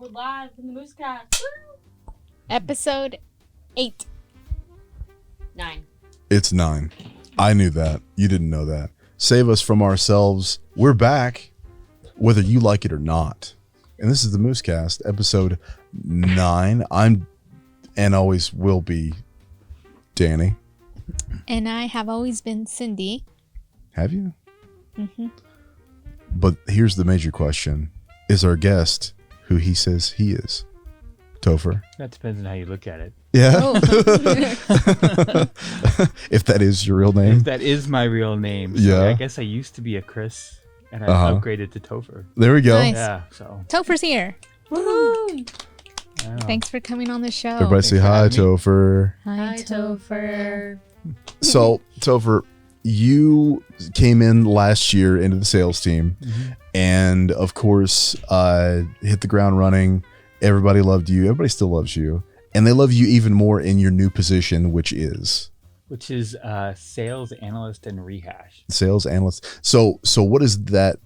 We're live in the MooseCast. Episode 8. 9. It's 9. I knew that. You didn't know that. Save us from ourselves. We're back, whether you like it or not. And this is the MooseCast, episode 9. I'm, and always will be, Danny. And I have always been Cindy. Have you? Mm-hmm. But here's the major question. Is our guest who he says he is? Topher? That depends on how you look at it. Yeah. Oh. If that is your real name. If that is my real name. So Yeah. I guess I used to be a Chris, and I upgraded to Topher. There we go. Nice. Yeah, so. Topher's here. Woohoo! I don't know. Thanks for coming on the show. Everybody say Thanks for hi, having me. Topher. Hi, Topher. So, Topher, you came in last year into the sales team, and of course, hit the ground running. Everybody loved you. Everybody still loves you, and they love you even more in your new position, which is Sales Analyst and Rehash. Sales Analyst. So what does that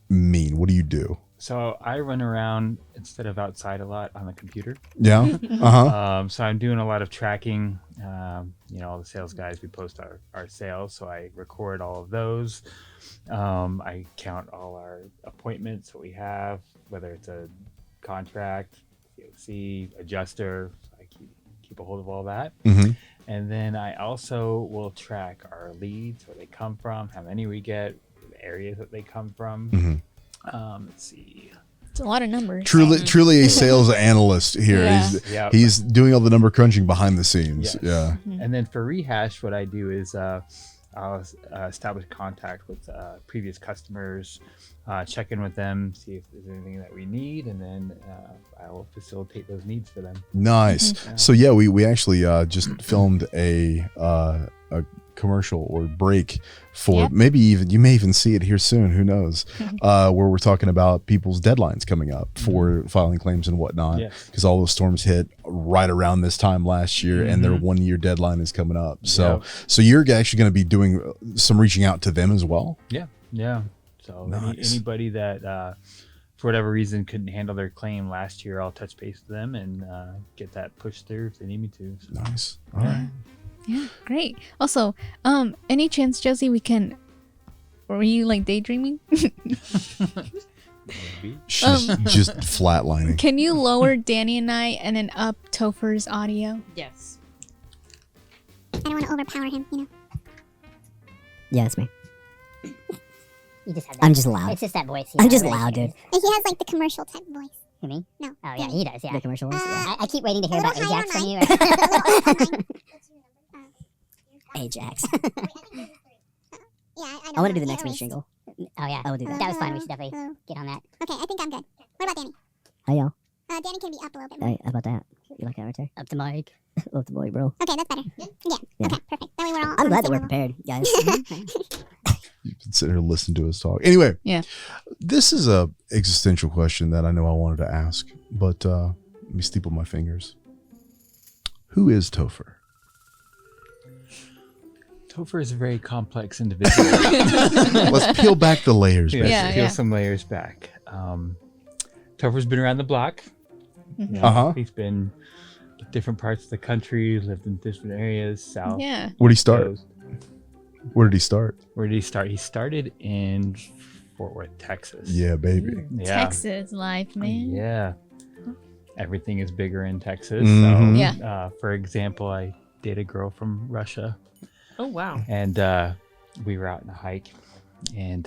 mean? What do you do? So I run around instead of outside a lot on the computer. Yeah. So I'm doing a lot of tracking. All the sales guys, we post our sales. So I record all of those. I count all our appointments that we have, whether it's a contract, COC, adjuster. I keep a hold of all that. Mm-hmm. And then I also will track our leads, where they come from, how many we get, the areas that they come from. Mm-hmm. Let's see. It's a lot of numbers. Truly a sales analyst here. Yeah. He's doing all the number crunching behind the scenes. Yes. Yeah. And then for Rehash, what I do is I'll establish contact with previous customers, check in with them, see if there's anything that we need, and then I will facilitate those needs for them. Nice. Yeah. So yeah, we actually just filmed a commercial or break for maybe even, you may even see it here soon, who knows, where we're talking about people's deadlines coming up for filing claims and whatnot, because all those storms hit right around this time last year, and their 1 year deadline is coming up. So so you're actually going to be doing some reaching out to them as well. Yeah. So Nice. anybody that for whatever reason couldn't handle their claim last year, I'll touch base with them and get that pushed through if they need me to. So. Nice. All right. Yeah, great. Also, any chance, Josie, were you like daydreaming? Maybe. She's just flatlining. Can you lower Danny and I and then up Topher's audio? Yes. I don't want to overpower him, you know. Yeah, that's me. You just have that. I'm just loud. It's just that voice. I'm just loud, dude. And he has like the commercial type voice. You mean? No. Oh, yeah, he does, yeah. The commercial ones? Yeah. I keep waiting to hear A about little higher Ajax on from you. mine. A little higher on mine. Ajax. Yeah, I know. I want to do the Yeah, next week's erased. jingle. Oh, yeah. I will do that. That was fun. We should definitely get on that. Okay, I think I'm good. What about Danny? Hi, y'all. Danny can be up a little bit more. Hey, how about that? You like that right there? Up to Mike. Love the boy, bro. Okay, that's better. Yeah. Yeah. Okay, perfect. Then we were all. I'm on glad the that we're same prepared, guys. You can sit here and listen to us talk. Anyway, Yeah. this is a existential question that I know I wanted to ask, but let me steeple my fingers. Who is Topher? Topher is a very complex individual. Let's peel back the layers. Yeah, baby. Yeah, peel yeah. some layers back. Topher's been around the block. You know, Uh-huh. He's been in different parts of the country, lived in different areas, south. Yeah. Where did he start? coast. Where did he start? Where did he start? He started in Fort Worth, Texas. Yeah, baby. Yeah. Texas life, man. Yeah. Everything is bigger in Texas. Mhm. So, Yeah. For example, I dated a girl from Russia, Oh, wow. and we were out on a hike, and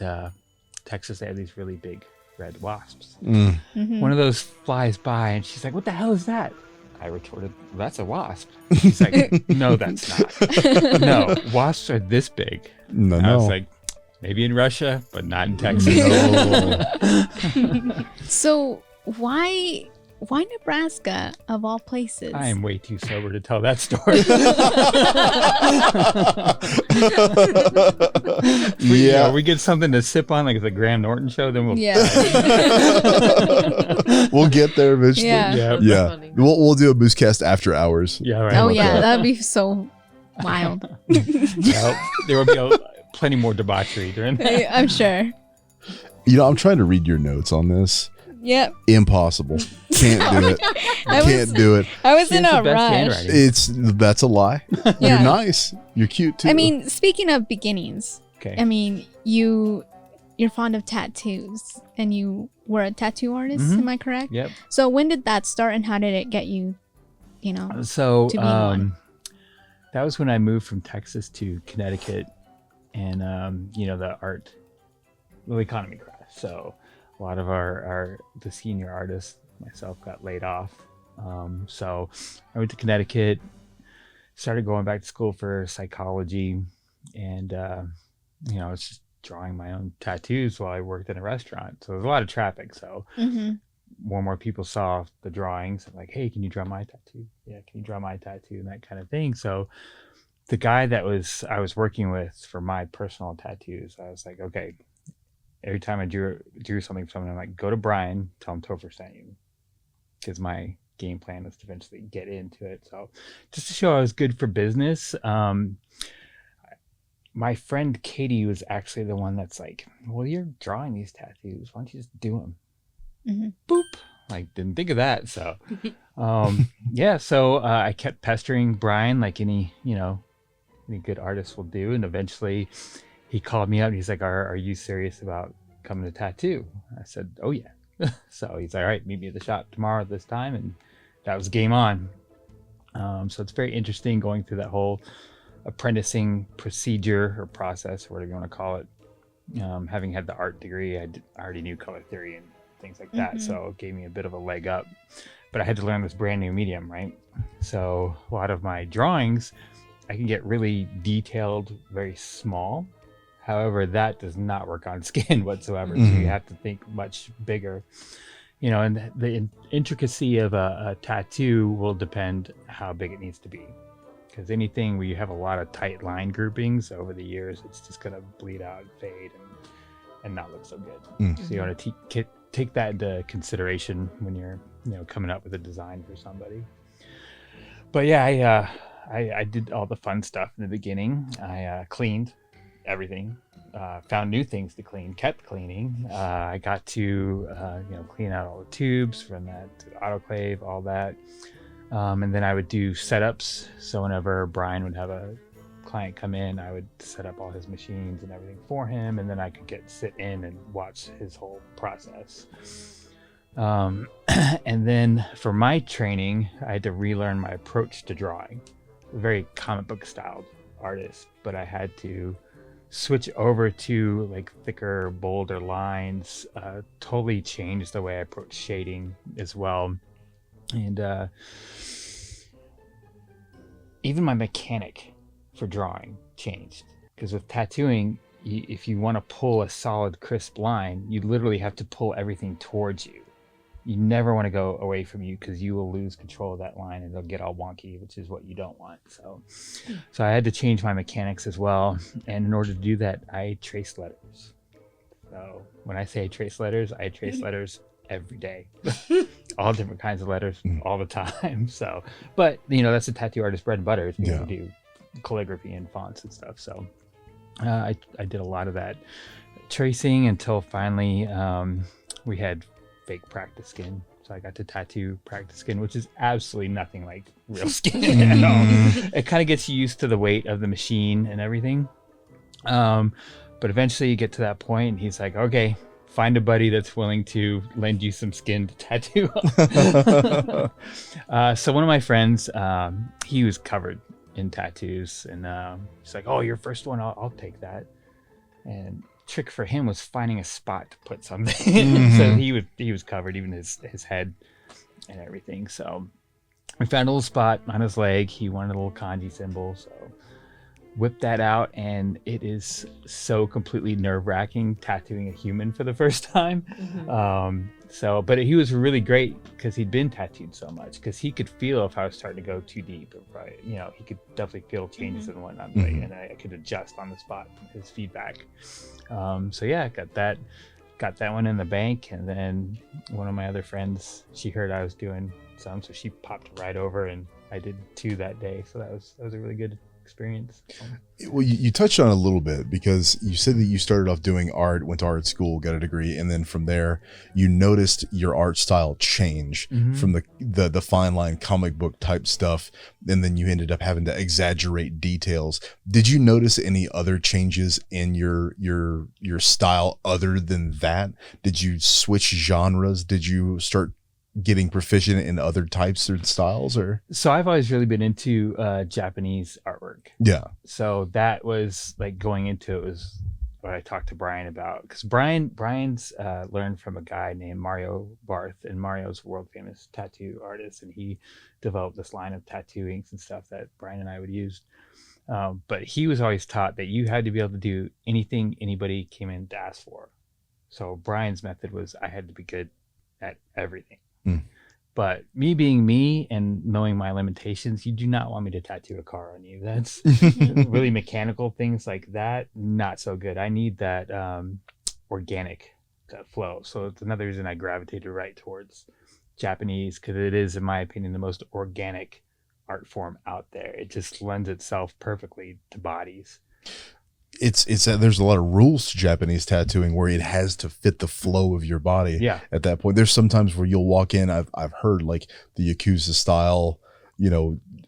Texas, they have these really big red wasps. Mm. Mhm. One of those flies by, and she's like, "What the hell is that?" I retorted, "That's a wasp." She's like, "No, that's not. No, wasps are this big." No, I was no. like, "Maybe in Russia, but not in Texas." No. So why Nebraska of all places? I am way too sober to tell that story. Yeah. We get something to sip on, like the Graham Norton show, then we'll. Yeah. We'll get there eventually. Yeah. Yeah. Yeah. Funny. We'll do a MooseCast after hours. Yeah. Right. Oh about yeah, that? that'd be so wild. Yeah, there will be plenty more debauchery during that. I'm sure. You know, I'm trying to read your notes on this, Yep. Impossible. Can't do it. Can't do it. I was She in has a the best rush. handwriting. That's a lie. Yeah. You're nice. You're cute too. I mean, speaking of beginnings, Okay. I mean, you're fond of tattoos and you were a tattoo artist, Mhm. am I correct? Yep. So when did that start and how did it get you, you know? So to be one. that was when I moved from Texas to Connecticut, and the economy crashed. So a lot of the senior artists, myself, got laid off. So I went to Connecticut, started going back to school for psychology, and I was just drawing my own tattoos while I worked in a restaurant. So there's a lot of traffic. So Mm-hmm. more and more people saw the drawings and like, hey, can you draw my tattoo? Yeah, can you draw my tattoo? And that kind of thing. So the guy I was working with for my personal tattoos, I was like, okay, every time I drew something for someone, I'm like, go to Brian, tell him Topher sent you. Because my game plan was to eventually get into it. So just to show I was good for business, my friend Katie was actually the one that's like, well, you're drawing these tattoos. Why don't you just do them? Mm-hmm. Boop. Like, didn't think of that. So, so I kept pestering Brian like any good artist will do. And eventually he called me up and he's like, are you serious about coming to tattoo? I said, oh yeah. So he's like, all right, meet me at the shop tomorrow at this time. And that was game on. So it's very interesting going through that whole apprenticing procedure or process, or whatever you want to call it. Having had the art degree, I already knew color theory and things like that. Mhm. So it gave me a bit of a leg up, but I had to learn this brand new medium, right? So a lot of my drawings, I can get really detailed, very small. However, that does not work on skin whatsoever. So you have to think much bigger, and the intricacy of a tattoo will depend how big it needs to be. Because anything where you have a lot of tight line groupings over the years, it's just going to bleed out, fade, and not look so good. So you want to take that into consideration when you're coming up with a design for somebody. But yeah, I did all the fun stuff in the beginning. I cleaned everything, found new things to clean, kept cleaning. I got to clean out all the tubes from that to the autoclave, all that. And then I would do setups. So whenever Brian would have a client come in, I would set up all his machines and everything for him, and then I could sit in and watch his whole process. And then for my training, I had to relearn my approach to drawing. A very comic book styled artist, but I had to switch over to like thicker, bolder lines, totally change the way I approach shading as well. And even my mechanic for drawing changed, because with tattooing, if you want to pull a solid, crisp line, you literally have to pull everything towards you. You never want to go away from you, because you will lose control of that line and it'll get all wonky, which is what you don't want. So I had to change my mechanics as well. And in order to do that, I traced letters. So when I say I trace letters every day. All different kinds of letters all the time. So, but that's a tattoo artist's bread and butter, is to do calligraphy and fonts and stuff. So I did a lot of that tracing until finally we had fake practice skin. So I got to tattoo practice skin, which is absolutely nothing like real skin at all. It kind of gets you used to the weight of the machine and everything. But eventually you get to that point and he's like, okay, find a buddy that's willing to lend you some skin to tattoo. So one of my friends, he was covered in tattoos, and he's like, oh, your first one, I'll take that. And trick for him was finding a spot to put something in. So he was covered, even his head and everything. So we found a little spot on his leg. He wanted a little kanji symbol, so whipped that out, and it is so completely nerve-wracking tattooing a human for the first time. But he was really great because he'd been tattooed so much, because he could feel if I was starting to go too deep, he could definitely feel changes and whatnot, and I could adjust on the spot from his feedback. Got that one in the bank. And then one of my other friends, she heard I was doing some, so she popped right over, and I did 2 that day. So that was a really good experience. Well, you touched on it a little bit because you said that you started off doing art, went to art school, got a degree, and then from there you noticed your art style change from the fine line comic book type stuff, and then you ended up having to exaggerate details. Did you notice any other changes in your style other than that? Did you switch genres? Did you start getting proficient in other types or styles? Or So I've always really been into Japanese artwork. yeah. So that was like going into it was what I talked to Brian about, because Brian's learned from a guy named Mario Barth, and Mario's a world famous tattoo artist, and he developed this line of tattoo inks and stuff that Brian and I would use. But he was always taught that you had to be able to do anything anybody came in to ask for. So Brian's method was I had to be good at everything. But me being me and knowing my limitations, you do not want me to tattoo a car on you. That's really mechanical things like that. Not so good. I need that organic flow. So it's another reason I gravitated right towards Japanese, because it is, in my opinion, the most organic art form out there. It just lends itself perfectly to bodies. It's there's a lot of rules to Japanese tattooing where it has to fit the flow of your body. Yeah. At that point, there's sometimes where you'll walk in. I've heard like the Yakuza style,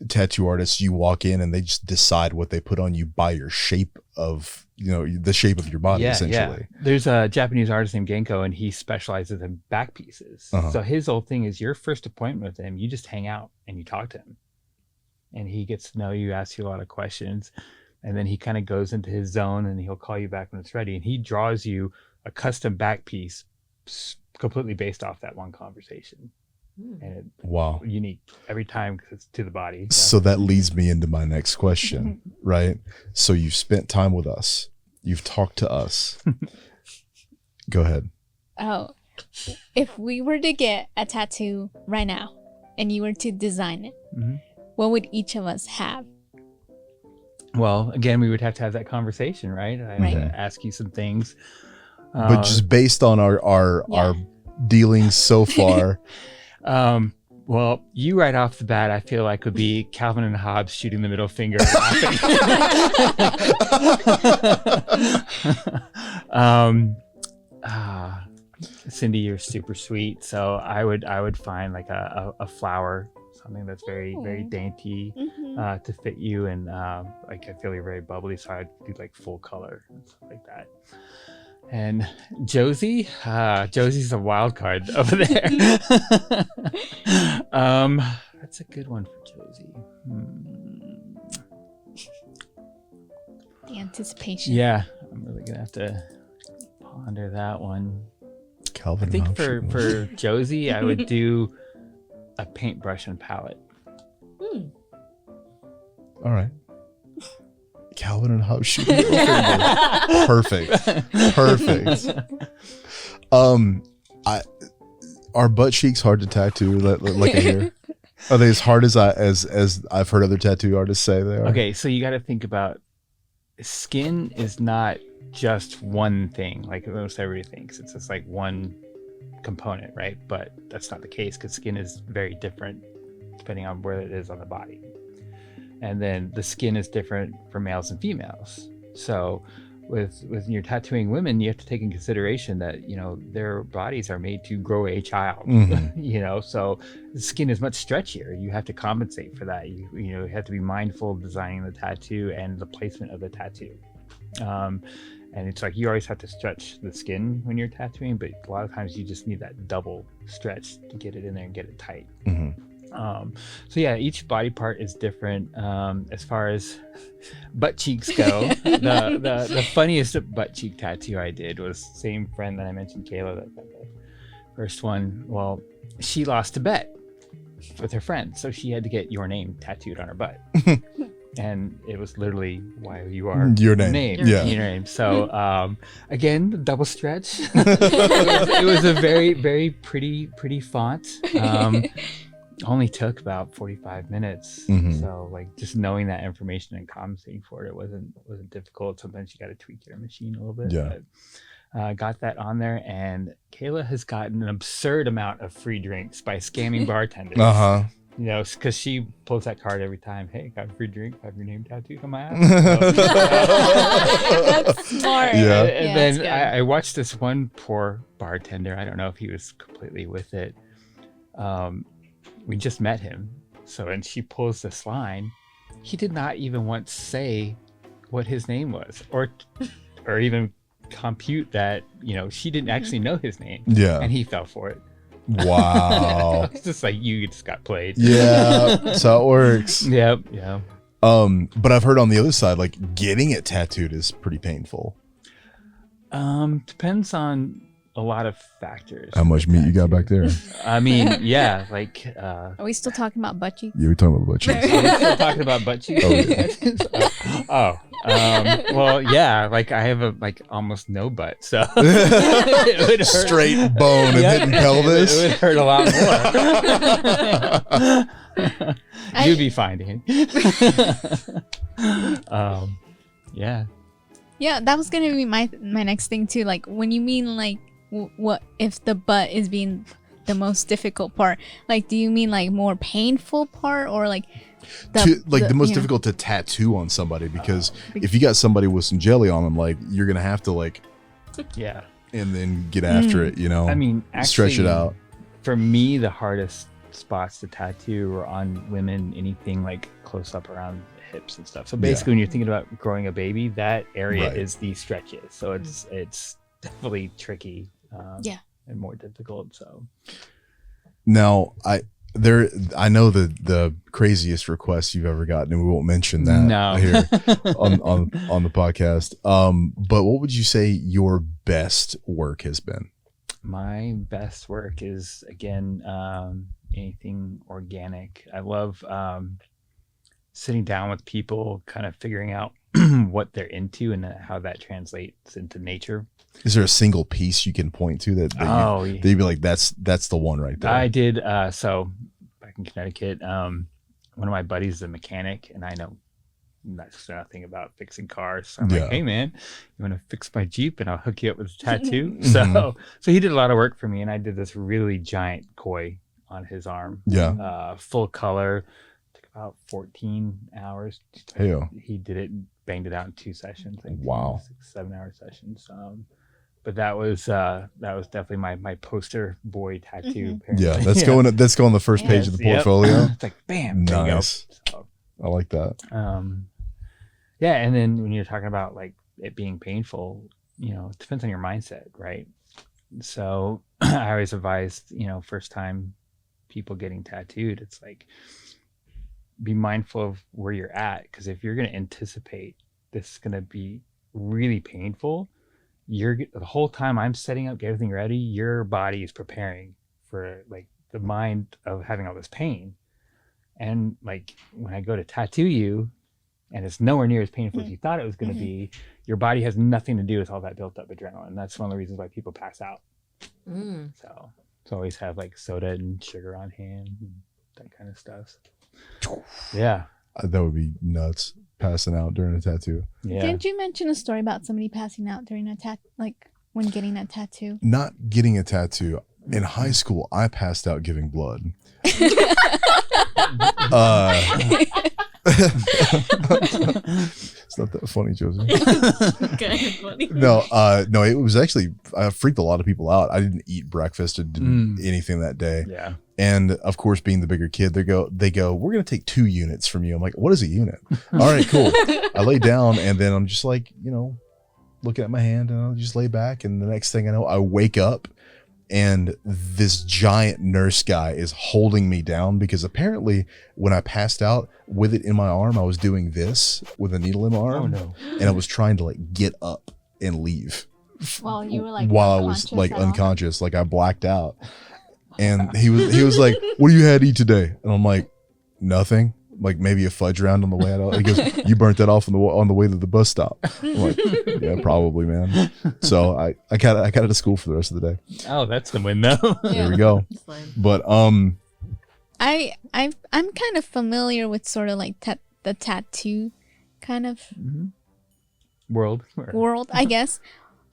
tattoo artists. You walk in and they just decide what they put on you by your shape of, the shape of your body. Essentially. Yeah. There's a Japanese artist named Genko, and he specializes in back pieces. So his whole thing is your first appointment with him, you just hang out and you talk to him, and he gets to know you, asks you a lot of questions. And then he kind of goes into his zone, and he'll call you back when it's ready. And he draws you a custom back piece completely based off that one conversation. And Wow. Unique every time because it's to the body. So that leads me into my next question, right? So you've spent time with us. You've talked to us. Go ahead. Oh, if we were to get a tattoo right now and you were to design it, what would each of us have? Well, again, we would have to have that conversation, right? I have to ask you some things. But just based on our dealings so far. Well, you right off the bat, I feel like would be Calvin and Hobbes shooting the middle finger laughing. Cindy, you're super sweet. So I would find like a flower, something that's very, very dainty to fit you. And like I feel you're very bubbly, so I'd do like full color and stuff like that. And Josie, Josie's a wild card over there. That's a good one for Josie. The anticipation. Yeah, I'm really gonna have to ponder that one. Calvin, I think for Josie, I would do a paintbrush and palette. All right. Calvin and Hobbes shooting middle finger. Perfect. Are butt cheeks hard to tattoo like I hear? Are they as hard as I've heard other tattoo artists say they are? Okay, so you got to think about skin is not just one thing like most everybody thinks. It's just like one component, right? But that's not the case, because skin is very different depending on where it is on the body. And then the skin is different for males and females. So with your tattooing women, you have to take in consideration that, their bodies are made to grow a child, so the skin is much stretchier. You have to compensate for that. You have to be mindful of designing the tattoo and the placement of the tattoo. And it's like you always have to stretch the skin when you're tattooing, but a lot of times you just need that double stretch to get it in there and get it tight. So yeah, each body part is different. As far as butt cheeks go, the funniest butt cheek tattoo I did was same friend that I mentioned, Kayla, that got the first one. Well, she lost a bet with her friend, so she had to get your name tattooed on her butt. And it was literally why you are your name. Your name. So again, the double stretch. it was a very, very pretty font. Only took about 45 minutes. So like just knowing that information and compensating for it wasn't difficult. Sometimes you got to tweak your machine a little bit. Yeah. But, got that on there, and Kayla has gotten an absurd amount of free drinks by scamming bartenders. You know, because she pulls that card every time. Hey, got a free drink. Have your name tattooed on my ass. That's smart. Yeah. And that's then good. I watched this one poor bartender. I don't know if he was completely with it. We just met him. So, and she pulls this line. He did not even once say what his name was, or even compute that, you know, she didn't actually know his name. Yeah. And he fell for it. Wow. It's just like, you just got played. Yeah. That's how it works. Yep. Yeah. But I've heard on the other side, like getting it tattooed is pretty painful. Depends on a lot of factors. How much meat you got back there? I mean, yeah, like Are we still talking about butt cheeks? Yeah, we're talking about butt cheeks. we're still talking about butt cheeks. Oh, yeah. Well, yeah, like I have like almost no butt, so it would hurt. Straight bone and Yeah, hitting pelvis. It would hurt a lot more. You'd be fine, Danny. Yeah. Yeah, that was gonna be my next thing too. Like when you mean like what if the butt is being the most difficult part? Like, do you mean like more painful part or like The most you know? difficult to tattoo on somebody, because if you got somebody with some jelly on them, like you're gonna have to like, Yeah. and then get after it, you know. I mean, stretch it actually, out. For me, the hardest spots to tattoo are on women, anything like close up around the hips and stuff. So basically, when you're thinking about growing a baby, that area Right. is the stretches. So it's definitely tricky. Yeah. And more difficult. So Now, I know the craziest request you've ever gotten, and we won't mention that No. here on the podcast. But what would you say your best work has been? my best work is, again, anything organic. I love sitting down with people, kind of figuring out what they're into and how that translates into nature. Is there a single piece you can point to that you'd be like, that's the one right there? I did. So back in Connecticut, one of my buddies is a mechanic, and I know nothing about fixing cars. So I'm like, hey man, you want to fix my Jeep and I'll hook you up with a tattoo? So he did a lot of work for me, and I did this really giant koi on his arm. Yeah. Full color. Took about 14 hours. Hey-o. He did it, banged it out in 2 sessions. I think Wow. 6-7 hour sessions. But that was definitely my poster boy tattoo. Apparently. Yeah, that's going on the first page of the portfolio. It's like bam, there you go. Nice. So, I like that. yeah, and then when you're talking about like it being painful, you know, it depends on your mindset, right? So I always advise, you know, first time people getting tattooed, it's like be mindful of where you're at, because if you're going to anticipate this is going to be really painful, the whole time I'm setting up, get everything ready, your body is preparing for like the mind of having all this pain. And like when I go to tattoo you and it's nowhere near as painful as you thought it was going to be, your body has nothing to do with all that built up adrenaline. That's one of the reasons why people pass out. So always have like soda and sugar on hand, and that kind of stuff. Yeah. That would be nuts, passing out during a tattoo. Yeah. Didn't you mention a story about somebody passing out during a like when getting a tattoo? Not getting a tattoo. In high school, I passed out giving blood. It's not that funny, Joseph. No, it was actually, I freaked a lot of people out. I didn't eat breakfast or didn't anything that day. Yeah. And of course, being the bigger kid, they go, we're going to take 2 units from you. I'm like, what is a unit? All right, cool. I lay down, and then I'm just like, you know, looking at my hand, and I'll just lay back. And the next thing I know, I wake up, and this giant nurse guy is holding me down, because apparently when I passed out with it in my arm, I was doing this with a needle in my arm. Oh no. And I was trying to like get up and leave While you were like while I was like at all? unconscious, like I blacked out. And he was like, what do you had to eat today? And I'm like, nothing. Like maybe a fudge round on the way out. He goes, you burnt that off on the way to the bus stop. I'm like, yeah, probably, man. So I got out of school for the rest of the day. Oh, that's the win though. There we go. But I'm kind of familiar with sort of like the tattoo kind of World. world, I guess.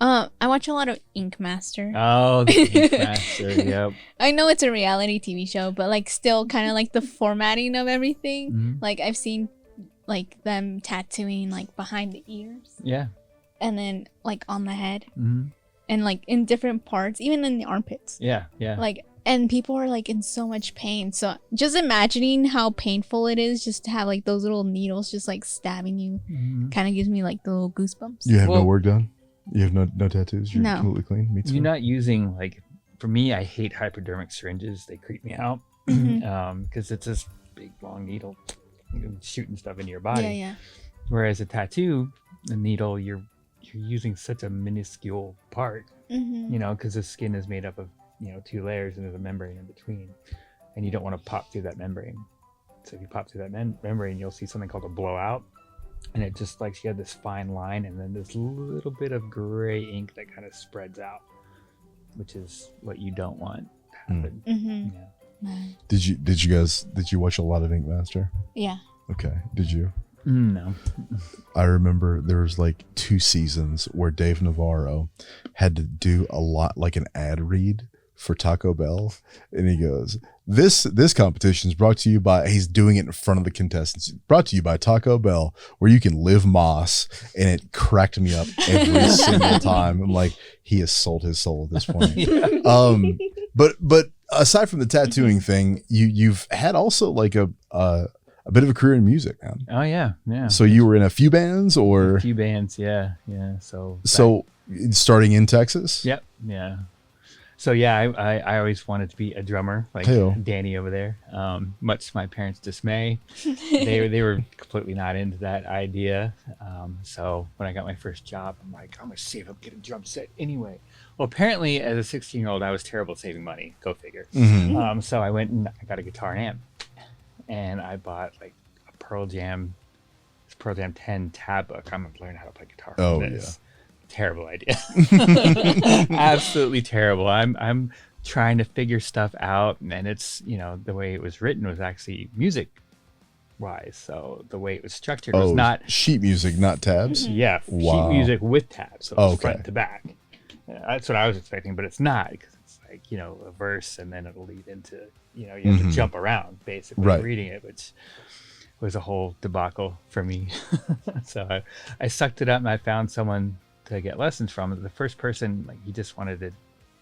I watch a lot of Ink Master. Oh, the Ink Master. Yep. I know it's a reality TV show, but like still kind of like the formatting of everything. Mhm. Like I've seen like them tattooing like behind the ears Yeah. and then like on the head hmm and like in different parts, even in the armpits. Yeah. Yeah. Like, and people are like in so much pain. So just imagining how painful it is just to have like those little needles just like stabbing you Mhm. kind of gives me like the little goosebumps. You have no Well- work done? You have no tattoos? You're No. completely clean? Me too. You're not using like, for me, I hate hypodermic syringes. They creep me out Mhm. because it's this big long needle shooting stuff into your body. Yeah, yeah. Whereas a tattoo, the needle, you're using such a minuscule part, Mm-hmm. you know, because the skin is made up of, you know, 2 layers and there's a membrane in between, and you don't want to pop through that membrane. So if you pop through that membrane, you'll see something called a blowout, and it just like you have this fine line and then this little bit of gray ink that kind of spreads out, which is what you don't want to happen. Mm-hmm. Yeah. Did you watch a lot of Ink Master? Yeah. Okay. Did you? No. I remember there was like 2 seasons where Dave Navarro had to do a lot, like an ad read for Taco Bell, and he goes, "This competition is brought to you by." He's doing it in front of the contestants. Brought to you by Taco Bell, where you can live moss, and it cracked me up every single time. I'm like, he has sold his soul at this point. But aside from the tattooing thing, you've had also like a bit of a career in music, man. Oh yeah, yeah. So you were in a few bands, or A few bands, yeah. So starting in Texas? Yep, yeah. So yeah, I always wanted to be a drummer, like Hey-o. Danny over there. Much to my parents' dismay, they were completely not into that idea. So when I got my first job, I'm like, I'm gonna save up, get a drum set anyway. Well, apparently as a 16-year-old, I was terrible at saving money. Go figure. Mhm. So I went and I got a guitar and amp, and I bought like a Pearl Jam 10 tab book. I'm gonna learn how to play guitar from Oh, this. Terrible idea. Absolutely terrible. I'm trying to figure stuff out, and it's, you know, the way it was written was actually music wise. So the way it was structured was not sheet music, not tabs. yeah, Wow. sheet music with tabs. So it was Okay. front to back. That's what I was expecting, but it's not, because it's like, you know, a verse and then it'll lead into, you know, you have to jump around basically Right. reading it, which was a whole debacle for me. So I sucked it up and I found someone to get lessons from. The first person, like, he just wanted to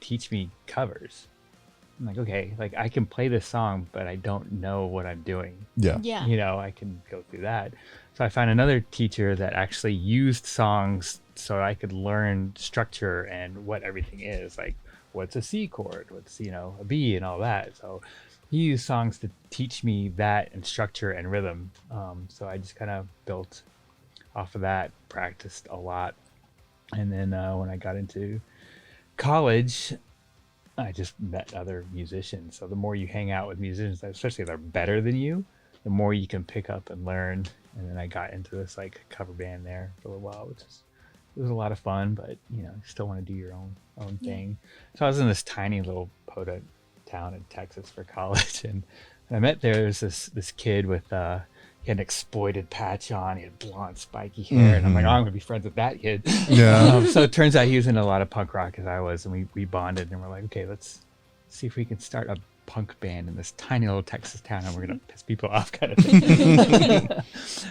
teach me covers. I'm like, okay, like I can play this song, but I don't know what I'm doing. Yeah. Yeah. You know, I can go through that. So I found another teacher that actually used songs so I could learn structure and what everything is, like what's a C chord, what's, you know, a B and all that. So he used songs to teach me that and structure and rhythm. So I just kind of built off of that, practiced a lot. And then when I got into college, I just met other musicians. So the more you hang out with musicians, especially if they're better than you, the more you can pick up and learn. And then I got into this like cover band there for a little while, which was a lot of fun, but you know, you still want to do your own thing. So I was in this tiny little podunk town in Texas for college, and when I met there was this kid with he had an exploited patch on, he had blonde spiky hair, and I'm like, oh, I'm gonna be friends with that kid. Yeah. So it turns out he was into a lot of punk rock as I was, and we bonded, and we're like, okay, let's see if we can start a punk band in this tiny little Texas town, and we're gonna piss people off, kind of thing.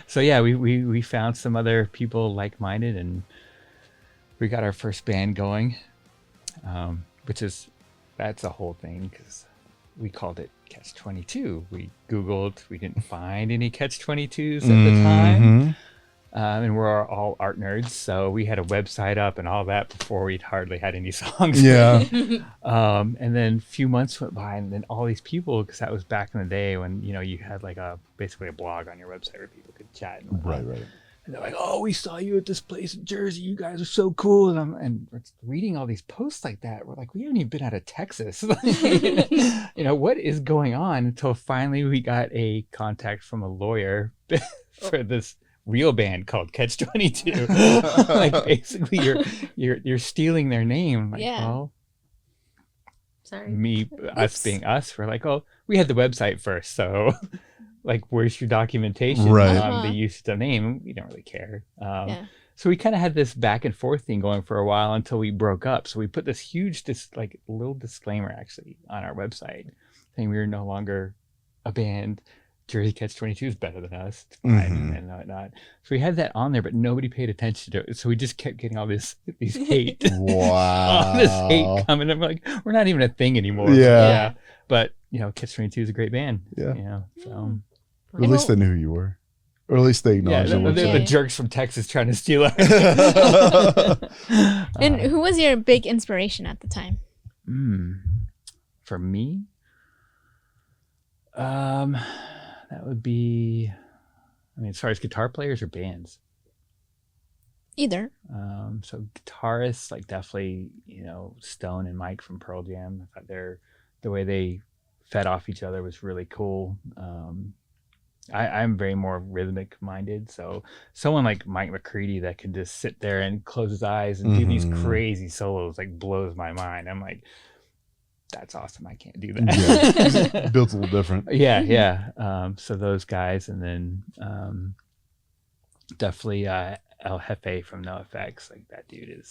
So yeah, we found some other people like-minded, and we got our first band going, that's a whole thing, because we called it Catch 22. We Googled, we didn't find any Catch 22s at the time. And we're all art nerds, so we had a website up and all that before we'd hardly had any songs. Yeah. And then a few months went by, and then all these people, because that was back in the day when, you know, you had like basically a blog on your website where people could chat. And Right. and they're like, oh, we saw you at this place in Jersey. You guys are so cool. And we're reading all these posts like that. We're like, we haven't even been out of Texas. You know, what is going on? Until finally we got a contact from a lawyer for this real band called Catch 22. Like, basically you're stealing their name. Like, Yeah. well, Sorry. us being us, we're like, oh, we had the website first, so like, where's your documentation Right. on the use of the name? We don't really care. Yeah. So we kind of had this back and forth thing going for a while until we broke up. So we put this huge, little disclaimer actually on our website saying we were no longer a band. Jersey Catch 22 is better than us. It's fine and whatnot. So we had that on there, but nobody paid attention to it. So we just kept getting all these hate. Wow. all this hate coming. I'm like, we're not even a thing anymore. Yeah. But Catch 22 is a great band. Yeah. So At least they knew who you were. Or at least they acknowledged they're it. the jerks from Texas trying to steal our And who was your big inspiration at the time? For me? That would be, as far as guitar players or bands. Either. So guitarists, like definitely, Stone and Mike from Pearl Jam. I thought the way they fed off each other was really cool. I'm very more rhythmic minded. So someone like Mike McCready that can just sit there and close his eyes and do these crazy solos, like blows my mind. I'm like, that's awesome. I can't do that. Yeah. Built a little different. Yeah. So those guys, and then definitely El Jefe from NoFX. Like that dude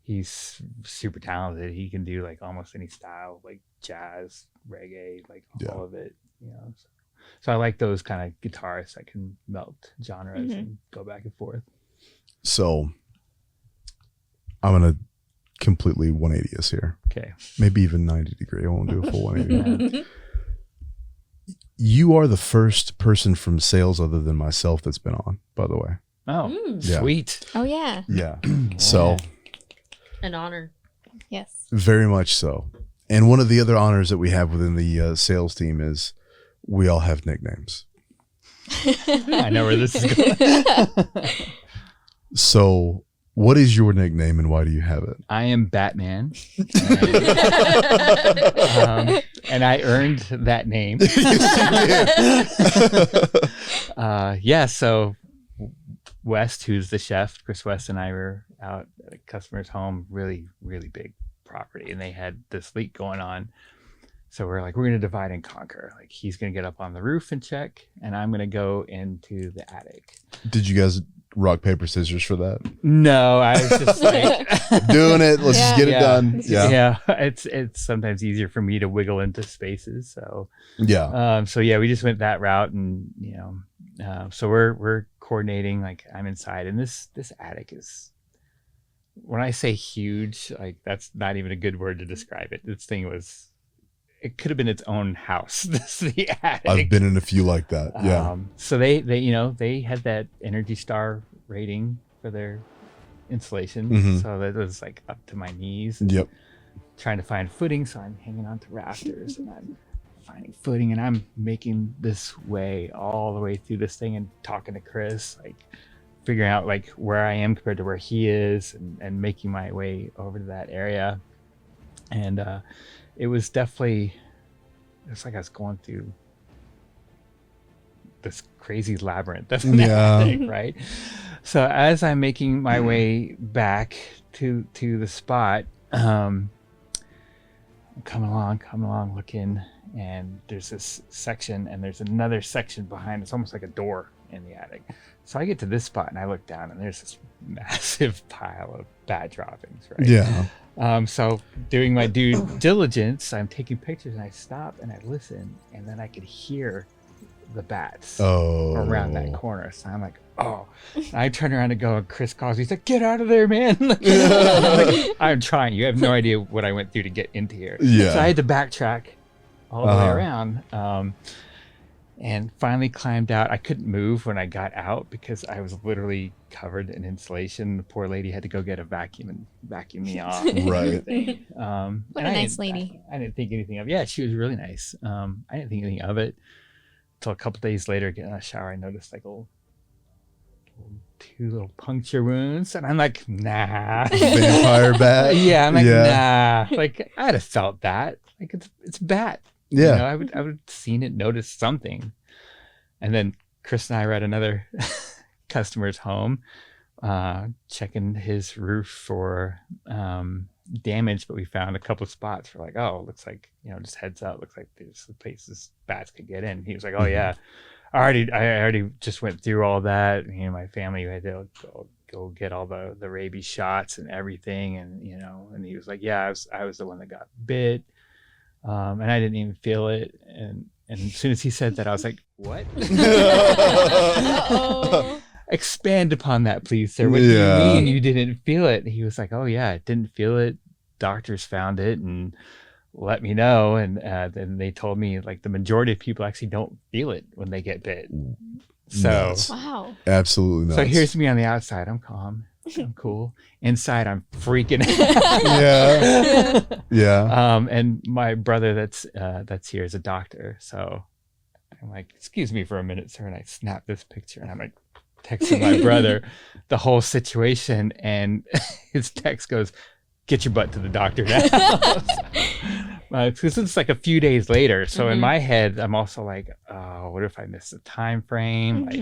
he's super talented. He can do like almost any style, like jazz, reggae, like all of it. So I like those kind of guitarists that can melt genres and go back and forth. So I'm gonna completely 180 us here. Okay. Maybe even 90 degree. I won't do a full 180. You are the first person from sales other than myself that's been on, by the way. Oh, sweet. Oh, yeah. Yeah. So An honor. Yes. very much so. And one of the other honors that we have within the sales team is we all have nicknames. I know where this is going. So what is your nickname and why do you have it? I am Batman. And I earned that name. So West, who's the chef, Chris West and I were out at a customer's home, really, really big property, and they had this leak going on. So we're like, we're going to divide and conquer. Like he's going to get up on the roof and check, and I'm going to go into the attic. Did you guys rock, paper, scissors for that? No, I was just like doing it. Let's just get it done. Yeah. It's sometimes easier for me to wiggle into spaces. So we just went that route, and so we're coordinating. Like I'm inside, and this attic is, when I say huge, like that's not even a good word to describe it. This thing it could have been its own house. This is the attic. I've been in a few like that. Yeah. So they had that Energy Star rating for their insulation. So that was like up to my knees. Yep. Trying to find footing. So I'm hanging onto rafters and I'm finding footing, and I'm making this way all the way through this thing and talking to Chris, like figuring out like where I am compared to where he is, and making my way over to that area. And it was definitely, it's like I was going through this crazy labyrinth of an attic, right? So as I'm making my way back to the spot, I'm coming along looking, and there's this section, and there's another section behind. It's almost like a door in the attic. So I get to this spot, and I look down, and there's this massive pile of bat droppings, right? Yeah. So doing my due diligence, I'm taking pictures, and I stop and I listen, and then I could hear the bats around that corner. So I'm like, oh. And I turn around to go, and Chris calls. He's like, get out of there, man. I'm trying. You have no idea what I went through to get into here. Yeah. So I had to backtrack all the way around. And finally climbed out. I couldn't move when I got out because I was literally covered in insulation. The poor lady had to go get a vacuum and vacuum me off. Right. What a nice lady. I didn't think anything of it. Yeah, she was really nice. I didn't think anything of it until a couple days later, getting in the shower, I noticed like two little puncture wounds. And I'm like, nah. Vampire bat? Yeah, I'm like, nah. Like, I'd have felt that. Like, it's a bat. Yeah. I would have seen it, noticed something. And then Chris and I were at another customer's home, checking his roof for damage, but we found a couple of spots. We're like, oh, looks like, just heads up, looks like there's places bats could get in. He was like, oh yeah, I already just went through all that. My family had to go go get all the rabies shots and everything. And, and he was like, yeah, I was the one that got bit. And I didn't even feel it. And as soon as he said that, I was like, what? Uh-oh. Expand upon that, please, sir. What do you mean you didn't feel it? And he was like, oh, yeah, I didn't feel it. Doctors found it and let me know. And then they told me, like, the majority of people actually don't feel it when they get bit. So, Nuts. Wow. Absolutely nuts. so here's me on the outside. I'm calm. I'm cool. Inside, I'm freaking out. Yeah. And my brother that's here is a doctor. So I'm like, excuse me for a minute, sir. And I snap this picture and I'm like texting my brother the whole situation. And his text goes, get your butt to the doctor now. Because it's like a few days later. So in my head, I'm also like, oh, what if I miss the time frame? Like,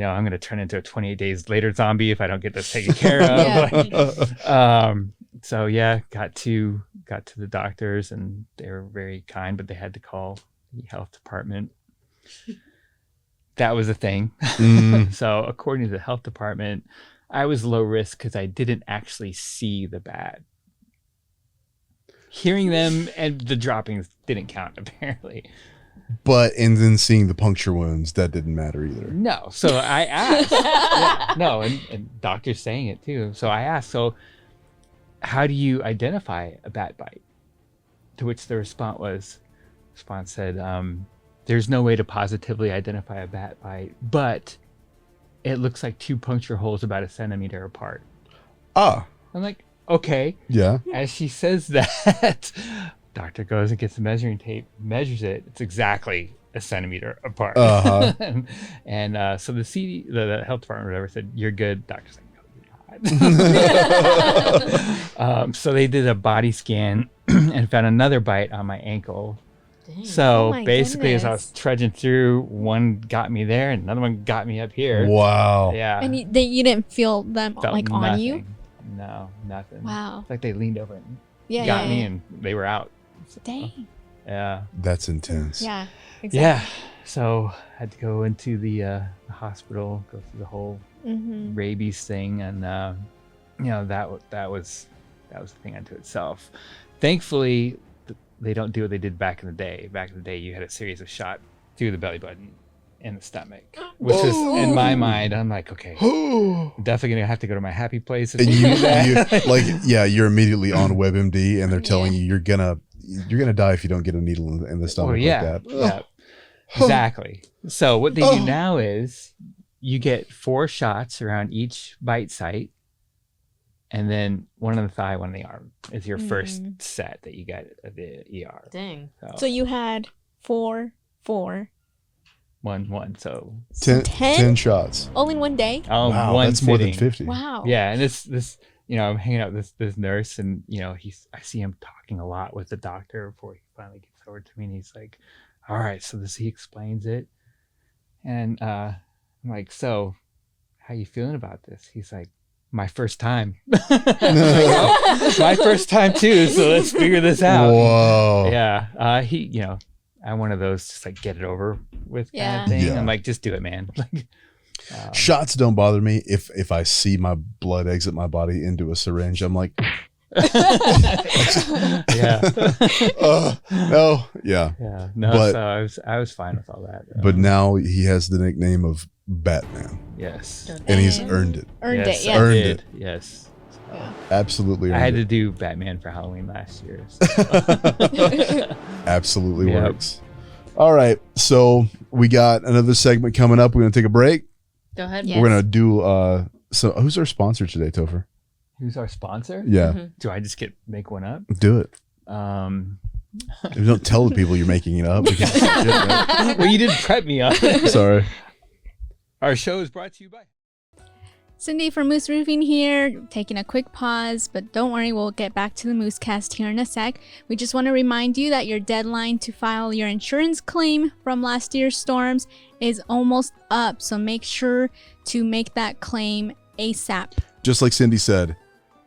I'm going to turn into a 28 days later zombie if I don't get this taken care of. So yeah, got to the doctors and they were very kind, but they had to call the health department. That was a thing. So according to the health department, I was low risk because I didn't actually see the bat. Hearing them and the droppings didn't count, apparently. And then seeing the puncture wounds, that didn't matter either. No. So I asked. And doctors saying it too. So I asked, so how do you identify a bat bite? To which the response said, there's no way to positively identify a bat bite, but it looks like 2 puncture holes about 1 centimeter apart. Ah. I'm like, okay. Yeah. As she says that, doctor goes and gets the measuring tape, measures it. It's exactly 1 centimeter apart. Uh-huh. and so the health department or whatever said, you're good. Doctor's like, no, you're not. So they did a body scan and found another bite on my ankle. Dang. So Oh my basically, as I goodness. was trudging through, one got me there and another one got me up here. Wow. Yeah. And you didn't feel them Felt like on you? nothing. No, nothing. Wow. It's like they leaned over and Yeah. got yeah, me yeah. and they were out. Dang. Yeah. That's intense. Yeah. Exactly. Yeah. So I had to go into the hospital, go through the whole Mm-hmm. rabies thing, and that was a thing unto itself. Thankfully, they don't do what they did back in the day. Back in the day, you had a series of shot through the belly button and the stomach, which is in my mind, I'm like, okay, I'm definitely gonna have to go to my happy place. And you're immediately on WebMD and they're telling you you're gonna die if you don't get a needle in the stomach like that. Yeah, exactly. So what they do now is you get 4 shots around each bite site, and then one on the thigh, one on the arm is your first set that you get at the ER. Dang. So you had 4. One. So 10 shots. All in one day? Wow, one that's more than sitting. 50. Wow. Yeah, and this I'm hanging out with this nurse, and I see him talking a lot with the doctor before he finally gets over to me, and he's like, all right, so he explains it, and I'm like, so how you feeling about this? He's like, my first time. My first time too, so let's figure this out. Whoa. Yeah, I'm one of those just like get it over with kind Yeah. of thing. Yeah. I'm like, just do it, man. Like, Shots don't bother me. If I see my blood exit my body into a syringe, I'm like, yeah. no, yeah. Yeah, no. But- so I was fine with all that. But now he has the nickname of Batman, yes, and he's Damn. earned it. Earned yes, it, I yeah. Earned did. it. Yes, Absolutely I earned had it. to do Batman for Halloween last year. Absolutely Yep. works. All right, so we got another segment coming up. We're gonna take a break. Go ahead. Yeah. We're gonna do so who's our sponsor today, Topher? Who's our sponsor? Yeah, Mhm. Do I just make one up? do it. Um, Don't tell the people you're making it up. Because, well, you didn't prep me on it. sorry. Our show is brought to you by. Cindy from Moose Roofing here, taking a quick pause, but don't worry, we'll get back to the MooseCast here in a sec. We just want to remind you that your deadline to file your insurance claim from last year's storms is almost up, so make sure to make that claim ASAP. Just like Cindy said,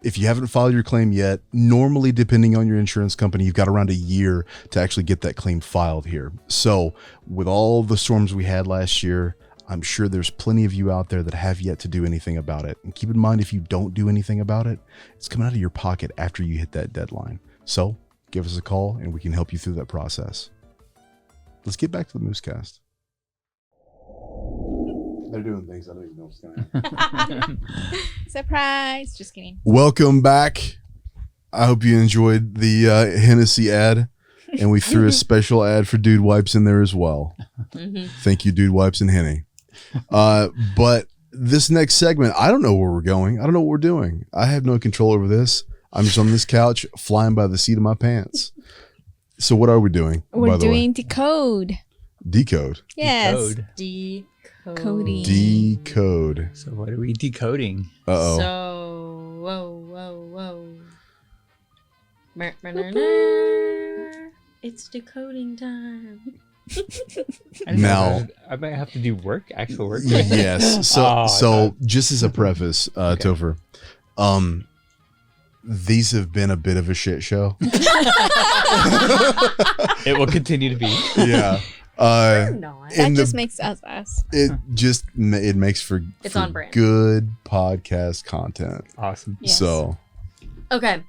if you haven't filed your claim yet, normally depending on your insurance company, you've got around a year to actually get that claim filed here. So with all the storms we had last year, I'm sure there's plenty of you out there that have yet to do anything about it. And keep in mind, if you don't do anything about it, it's coming out of your pocket after you hit that deadline. So give us a call and we can help you through that process. Let's get back to the MooseCast. They're doing things I don't even know what's going to happen. Surprise. Just kidding. Welcome back. I hope you enjoyed the Hennessy ad. And we threw a special ad for Dude Wipes in there as well. Thank you, Dude Wipes and Henny. But this next segment, I don't know where we're going. I don't know what we're doing. I have no control over this. I'm just on this couch flying by the seat of my pants. So what are we doing? We're doing decode. Decode. Yes. Decode. Coding. Decode. So what are we decoding? Uh-oh. So, whoa. It's decoding time. Now, I might have to do actual work. yes. So, Oh, just as a preface, Topher, these have been a bit of a shit show. It will continue to be. Yeah. Not. That just makes us. It makes for It's for on brand. good podcast content. Awesome. Yes. So Okay.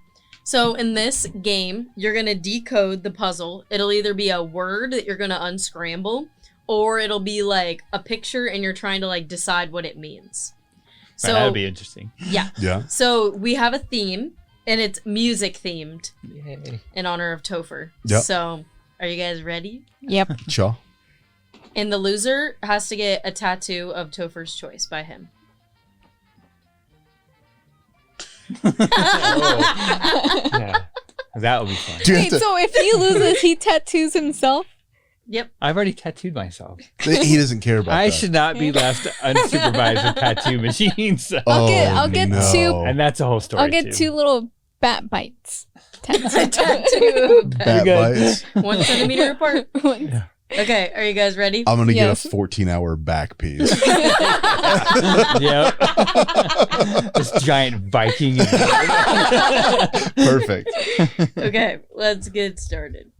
So in this game, you're going to decode the puzzle. It'll either be a word that you're going to unscramble, or it'll be like a picture and you're trying to like decide what it means. So That'll be interesting. yeah. yeah. So we have a theme and it's music themed Yay. in honor of Topher. Yep. So are you guys ready? Yep. Chaw. And the loser has to get a tattoo of Topher's choice by him. Yeah. That will be fun. Do you have Wait, to- so if he loses, he tattoos himself? Yep. I've already tattooed myself. he doesn't care about I that. should not be left unsupervised with tattoo machines. So. I'll get no. two- And that's a whole story. I'll get too. two little bat bites. Tattoo. Bat You're good. bites. 1 centimeter apart. One- Okay, are you guys ready? I'm gonna Yes. get a 14-hour back piece. Yep. This giant Viking. Perfect. Okay, let's get started.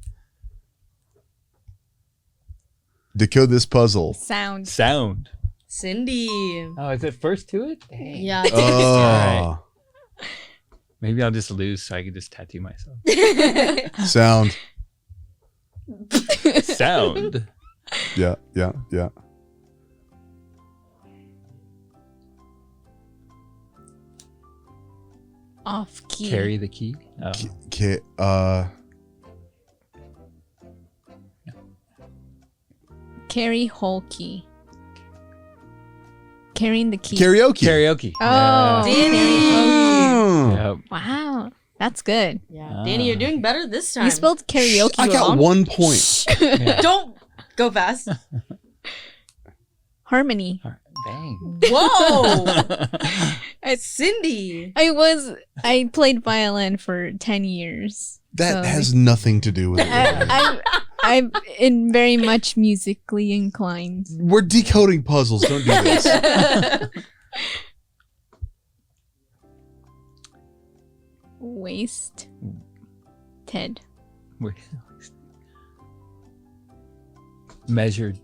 Decode this puzzle. Sound. Sound. Cindy. Oh, is it first to it? Dang. Yeah. Oh, Maybe I'll just lose so I can just tattoo myself. sound. Sound. Yeah. Off key. Carry the key. Oh. Carry whole key. Carrying the key. Karaoke. Karaoke. Oh. Danny. Oh. Yep. Wow. That's good. Yeah, Danny, you're doing better this time. You spelled karaoke I got wrong. 1 point. Yeah. Don't go fast. Harmony. Dang. Whoa. Cindy. I played violin for 10 years. That so has nothing to do with it. I'm in very much musically inclined. We're decoding puzzles. Don't do this. Waste. Ted. Wait. Measured.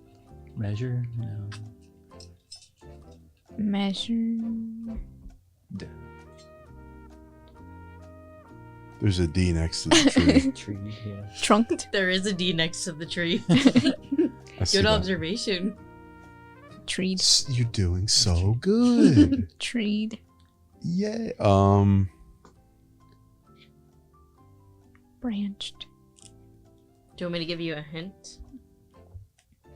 Measure? No. Measure. There's a D next to the tree. Tree. Yeah. Trunked. There is a D next to the tree. I see Good that. observation. Treed. You're doing so good. Treed. Yeah. Branched. Do you want me to give you a hint?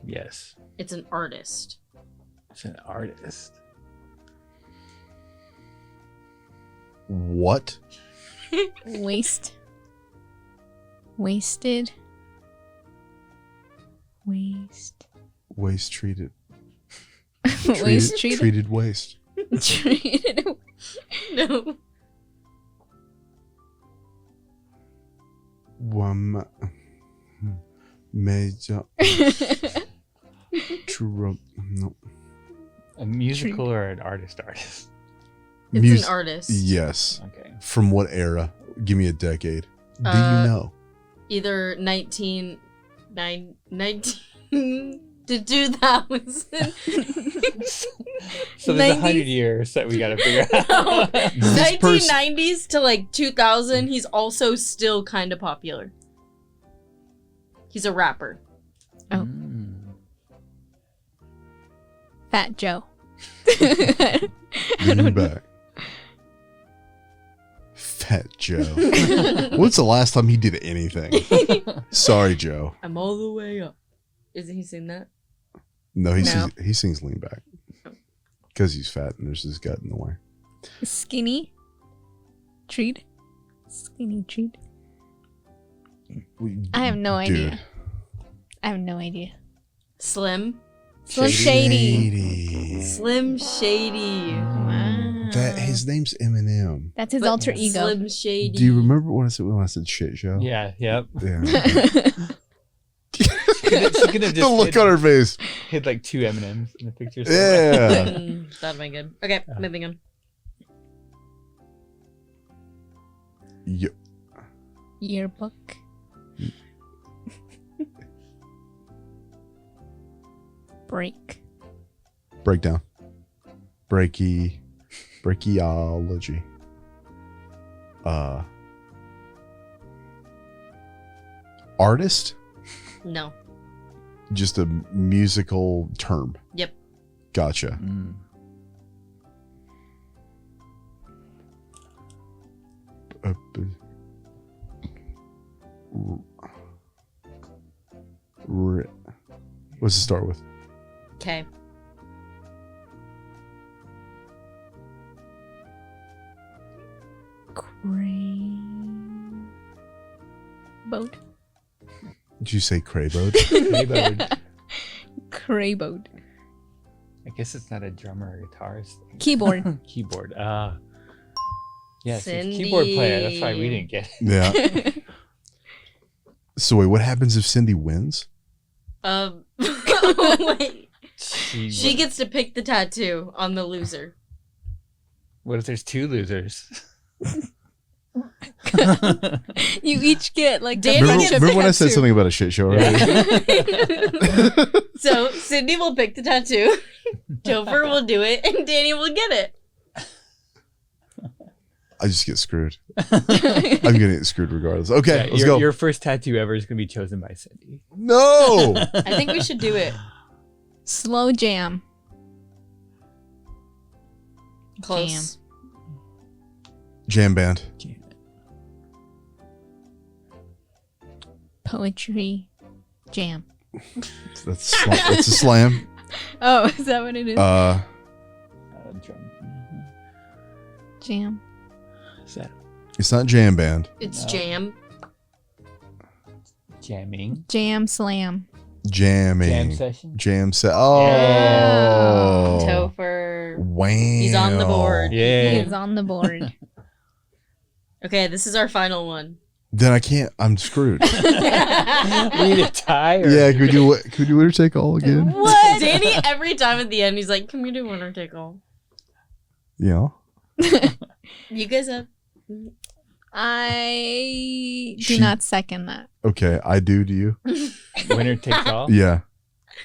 Yes. It's an artist. It's an artist. What? Waste. Wasted. Waste. Waste treated. Waste treated. Treated waste. Treated. No. One major. True. No. A musical or an artist? It's Mus- an artist. Yes. Okay. From what era? Give me a decade. Do you Uh, know? Either 1920 to 2000. So there's 90s? 100 years that we gotta figure out. No. This person- 1990s to like 2000, he's also still kind of popular. He's a rapper. Oh. Mm. Fat Joe. Lean back. Fat Joe. When's the last time he did anything? Sorry, Joe. I'm all the way up. Isn't he saying that? No, he No. Sings, he sings lean back because he's fat and there's his gut in the way. Skinny treat. Skinny treat. I have no idea. I have no idea. Slim. Slim Shady. Shady. Slim Shady. Wow. That his name's Eminem. That's his But alter ego. Slim Shady. Do you remember what I said when I said shit show? Yeah, yep. Yeah. She could have The just look on her face. hit like 2 M&Ms in the picture. somewhere. Yeah. That'd been good. Okay, moving on. Yo- Yearbook. Break. Breakdown. Breakiology. Artist? No. Just a musical term. Yep. Gotcha. Mm. What's it start with? Okay. Crane. Boat. Did you say Crayboat? Maybe Crayboat. I guess it's not a drummer or guitarist. Keyboard. Keyboard. Yes, it's keyboard player. That's why we Cindy. didn't get it. Yeah. So wait, what happens if Cindy wins? Wait. She What- gets to pick the tattoo on the loser. What if there's 2 losers? You each get like the Danny Remember, gets remember when I said tattoo. something about a shit show already? So Cindy will pick the tattoo, Topher will do it, and Danny will get it. I just get screwed. I'm gonna get screwed regardless. Okay, Yeah, let's your, go. your first tattoo ever is going to be chosen by Cindy. No. I think we should do it. Slow jam. Close. Jam band. Poetry jam. That's a slam. Oh, is that what it is? Uh, Drum. Jam. Is that it's not jam band. It's No. jam. jamming? Jam slam. Jamming. Jam session? Jam set. Oh. Topher. Wow. He's on the board. Yeah. He's on the board. Okay, this is our final one. Then I can't. I'm screwed. We need a tie? Or Yeah. Could we do what? Could we do winner take all again? What? Danny, every time at the end, he's like, can we do winner take all? Yeah. You guys have. I do She- not second that. Okay. I do. Do you? Winner takes all? Yeah.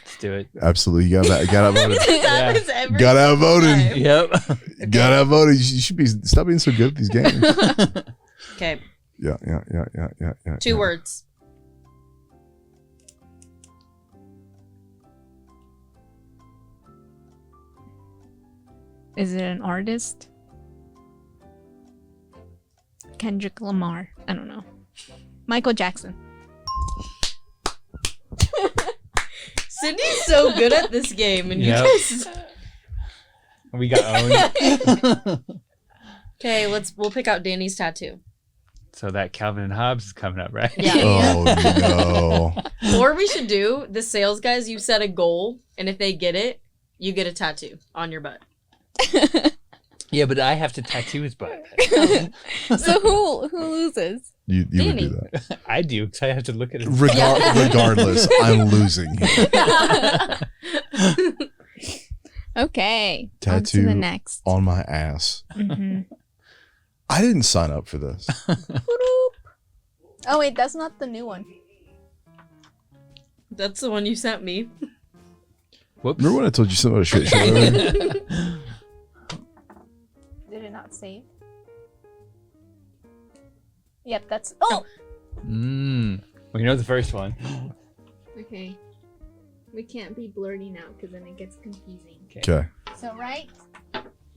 Let's do it. Absolutely. You got outvoted. That is every Got outvoted. time. Yep. Got outvoted. You should be. Stop being so good at these games. Okay, Yeah. 2 words. Is it an artist? Kendrick Lamar. I don't know. Michael Jackson. Cindy's so good at this game, and Yep. you guys. We got owned. Okay, we'll pick out Danny's tattoo. So that Calvin and Hobbes is coming up, right? Yeah. Oh no. Or we should do the sales guys. You set a goal, and if they get it, you get a tattoo on your butt. Yeah, but I have to tattoo his butt. So who loses? You would Danny. do that. I do, because I have to look at it. Regardless, I'm losing. Okay. On to Tattoo the next. on my ass. Mhm. I didn't sign up for this. Oh wait, that's not the new one. That's the one you sent me. Whoops. Remember when I told you something about a shit show earlier? Did it not save? Yep, that's. Oh! Well, you know the first one. Okay. We can't be blurting out because then it gets confusing. Okay. So, right?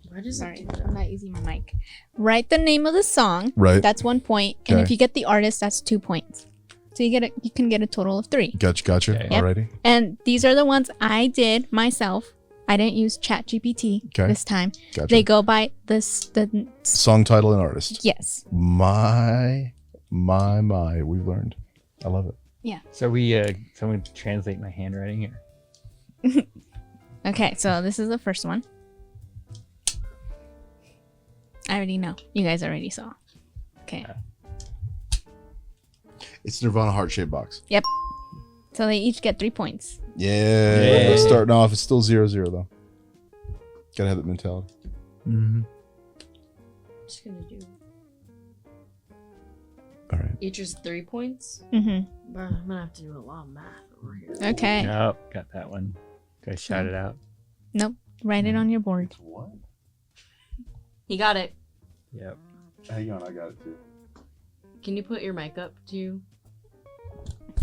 Why does Sorry, it do I'm that? not using my mic. Write the name of the song. Right. That's 1 point. And if Okay. you get the artist, that's 2 points. So you can get a total of 3. Gotcha. Okay. Yep. Alrighty. And these are the ones I did myself. I didn't use ChatGPT Okay. this time. Gotcha. They go by the Song title and artist. yes. My. We've learned. I love it. So someone translate my handwriting here. Okay, so this is the first one. I already know. You guys already saw. Okay. It's Nirvana heart-shaped box. So they each get 3 points. Yeah. Yay. Starting off, it's still 0-0 though. Gotta have that mentality. Mm-hmm. I'm just gonna do All right. each is 3 points. Mm-hmm. But I'm gonna have to do a lot of math over here. Okay. Nope, got that one. Go shout it out. Nope. Write it on your board. What? He got it. Yep. Hang on, I got it too. Can you put your mic up too?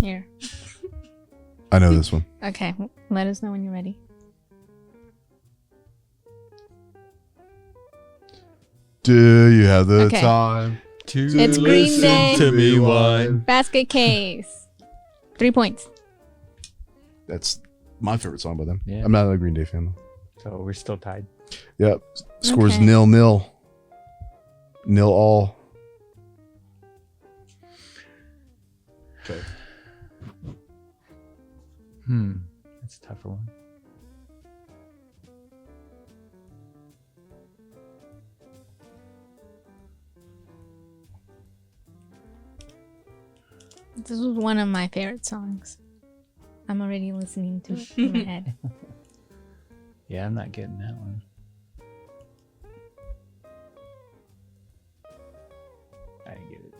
Here. I know this one. Okay. Let us know when you're ready. Do you have the Okay. time? It's Green Day. to me whine? Basket case. 3 points. That's my favorite song by them. Yeah. I'm not a Green Day fan though. So we're still tied. Yep. Scores Okay. 0-0. 0-all. Okay. That's a tougher one. This was one of my favorite songs. I'm already listening to it in my head. Yeah, I'm not getting that one. I didn't get it.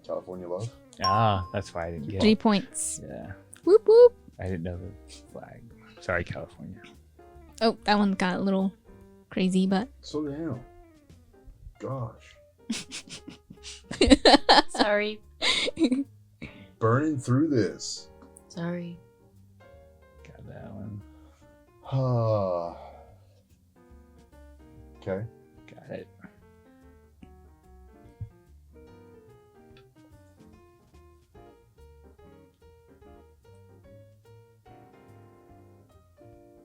California Love. Ah, that's why I didn't get 3 it. points. Yeah, Whoop whoop. I didn't know the flag. Sorry, California. Oh, that one got a little crazy, but Slow down. Gosh. Sorry. Burning through this. Sorry. Got that one. Okay. Got it.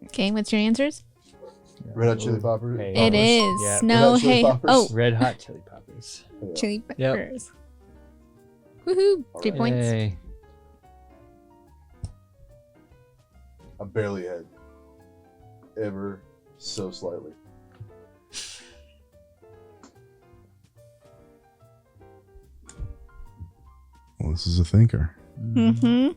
okay, what's your answers? Red Hot Chili Poppers. Hey, It is. Yeah. No, Red Hot Chili hey. Poppers. Oh, Red Hot Chili Poppers. chili Yep. peppers. Woohoo. 3 points. Yay. I barely had. Ever so slightly. Well, this is a thinker. Mm-hmm.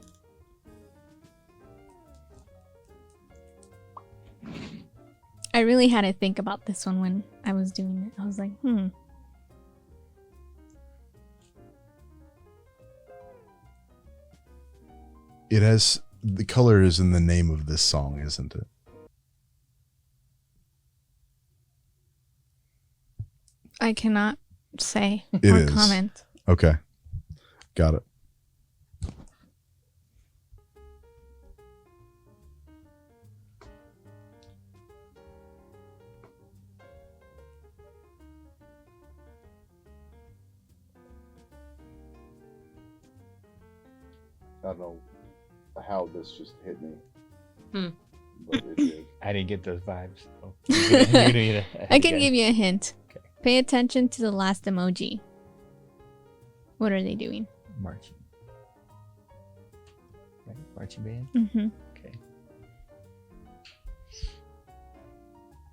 I really had to think about this one when I was doing it. I was like, It has the color is in the name of this song, isn't it? I cannot say It or is. comment. Okay. Got it. I don't know how this just hit me. But it did. I didn't get those vibes. So you're gonna get I can give you a hint. Okay. Pay attention to the last emoji. What are they doing? marching. Right? Marching band? Mm-hmm. Okay.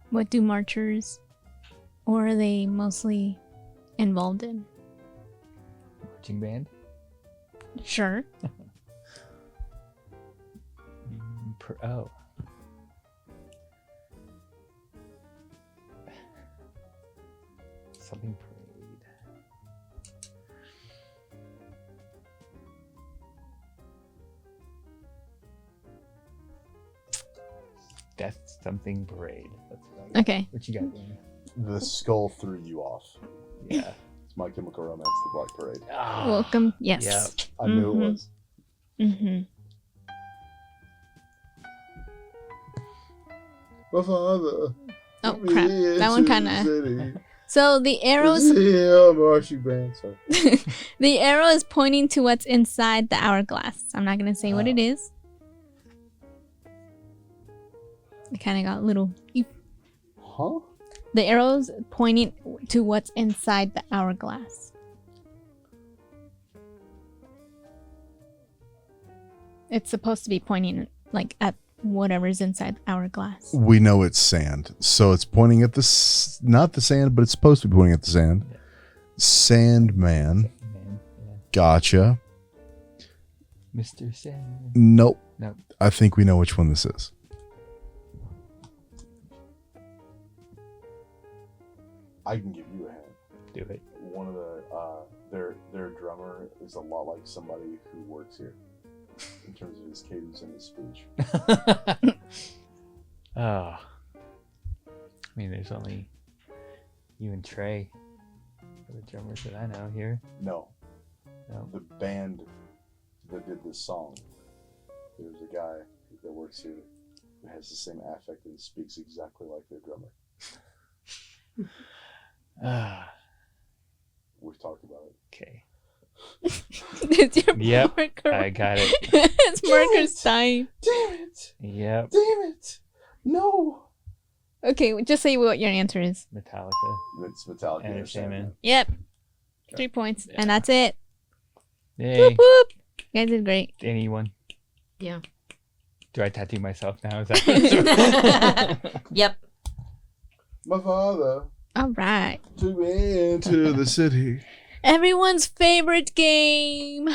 What do marchers, or are they mostly involved in? Marching band? Sure. Oh. Something parade. Death something parade. That's what Okay. What you got, Danny? The skull threw you off. Yeah. It's My Chemical Romance, The Black Parade. Welcome. Yes. Yeah. I knew it was. Mm-hmm. My father. Oh crap! That one kind of. So the arrows. Yeah, marching band. Sorry. The arrow is pointing to what's inside the hourglass. I'm not gonna say what it is. It kind of got little. Huh? The arrow's pointing to what's inside the hourglass. It's supposed to be pointing like at whatever's inside the hourglass. We know it's sand, so it's pointing at not the sand, but it's supposed to be pointing at the sand. Yeah. Sandman. Man, yeah. Gotcha. Mr. Sandman. Nope. Nope. I think we know which one this is. I can give you a hint. Do it. One of the their drummer is a lot like somebody who works here in terms of his cadence and his speech. Oh. I mean, there's only you and Trey for the drummers that I know here. No, No. the band that did this song. There's a guy that works here who has the same affect and speaks exactly like their drummer. We've talked about it. Okay. It's your Yep, marker. I got it. It's marker's dying. Damn it! Yep. Damn it! No! Okay, just say what your answer is. Metallica. It's Metallica. And Sandman. Yep. 3 points. Yeah. And that's it. Yay. Whoop whoop. You guys did great. Danny won. Yeah. Do I tattoo myself now? Is that Yep. My father All right. took me into the city. Everyone's favorite game.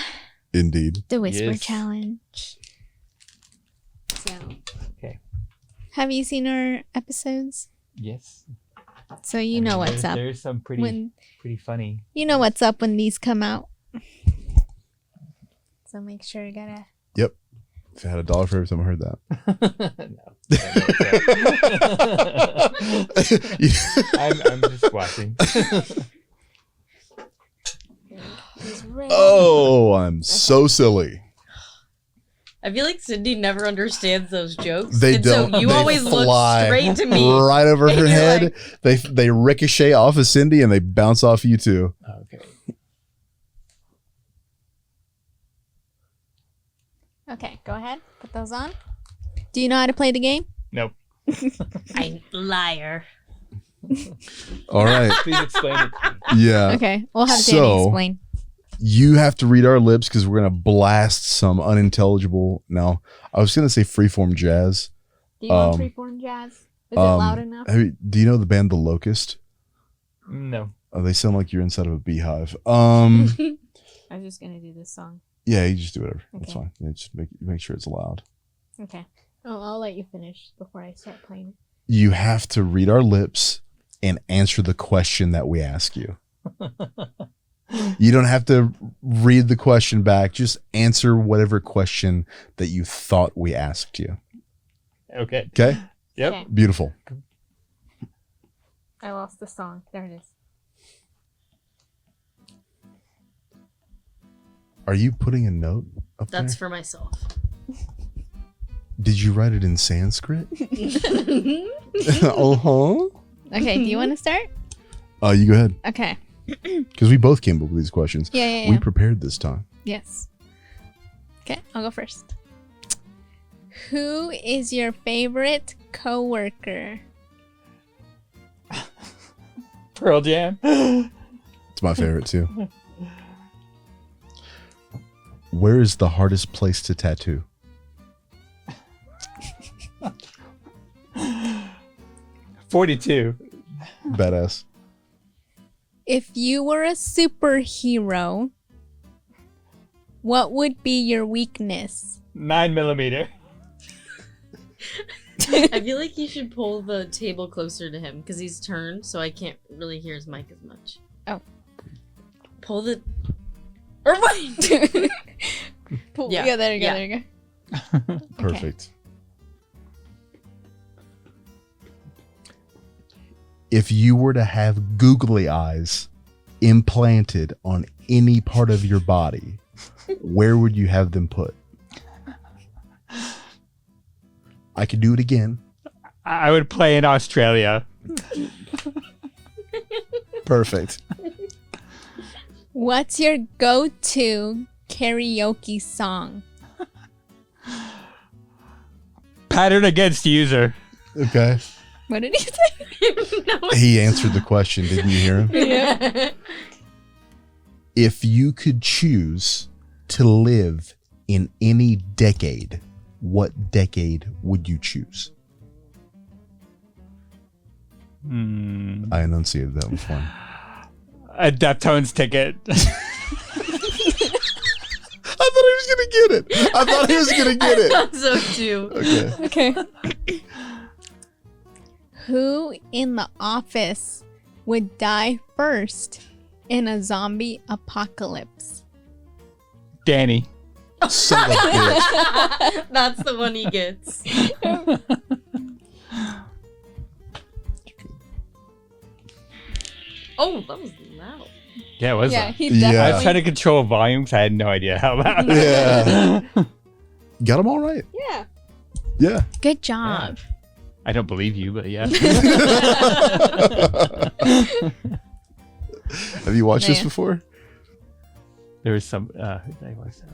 Indeed. The Whisper Yes. Challenge. So. Okay. Have you seen our episodes? Yes. So you know what's up. There's some pretty When pretty funny. you know what's up when these come out. So make sure you gotta. Yep. If I had $1 for every time I heard that. No. I'm just watching. Oh, I'm so silly. I feel like Cindy never understands those jokes. They and don't. So you They always look fly straight to me. right over And her you're head. They ricochet off of Cindy and they bounce off you too. Okay. Okay, go ahead. Put those on. Do you know how to play the game? Nope. I liar. All right. Please explain it to me. Yeah. Okay, we'll have Danny so- explain. You have to read our lips because we're going to blast some unintelligible. Now, I was going to say freeform jazz. Do you know Um, freeform jazz? Is it loud enough? Do you know the band The Locust? No. Oh, they sound like you're inside of a beehive. I was just gonna do this song. Yeah, you just do whatever. That's Okay. fine. Yeah, just make sure it's loud. Okay. Oh, I'll let you finish before I start playing. You have to read our lips and answer the question that we ask you. You don't have to read the question back. Just answer whatever question that you thought we asked you. Okay. Okay? Yep. Okay. Beautiful. I lost the song. There it is. Are you putting a note up That's there? for myself. Did you write it in Sanskrit? Uh-huh. Okay, do you want to start? You go ahead. Okay. Because we both came up with these questions. Yeah. We prepared this time. Yes. Okay, I'll go first. Who is your favorite coworker? Pearl Jam. It's my favorite too. Where is the hardest place to tattoo? 42. Badass. If you were a superhero, what would be your weakness? 9mm. I feel like you should pull the table closer to him because he's turned, so I can't really hear his mic as much. Oh. Pull the. Or wait! Pull- Yeah, yeah, there you go, yeah. there you go. Perfect. if you were to have googly eyes implanted on any part of your body, where would you have them put? I could do it again. I would play in Australia. Perfect. What's your go-to karaoke song? Pattern against user. Okay. What did he say? No. He answered the question. Didn't you hear him? Yeah. If you could choose to live in any decade, what decade would you choose? I enunciated that one fine. A Deftones ticket. I thought he was going to get it. I thought he was going to get I it. thought so too. Okay. Okay. Who in the office would die first in a zombie apocalypse? Danny. Son of a bitch. That's the one he gets. Oh, that was loud. Yeah, it was. Yeah, loud. he Yeah. I was definitely. trying to control volume because I had no idea how loud. Yeah. Got him all right. Yeah. Yeah. Good job. I don't believe you, but yeah. Have you watched this Man. before? There was some. Who did I watch that?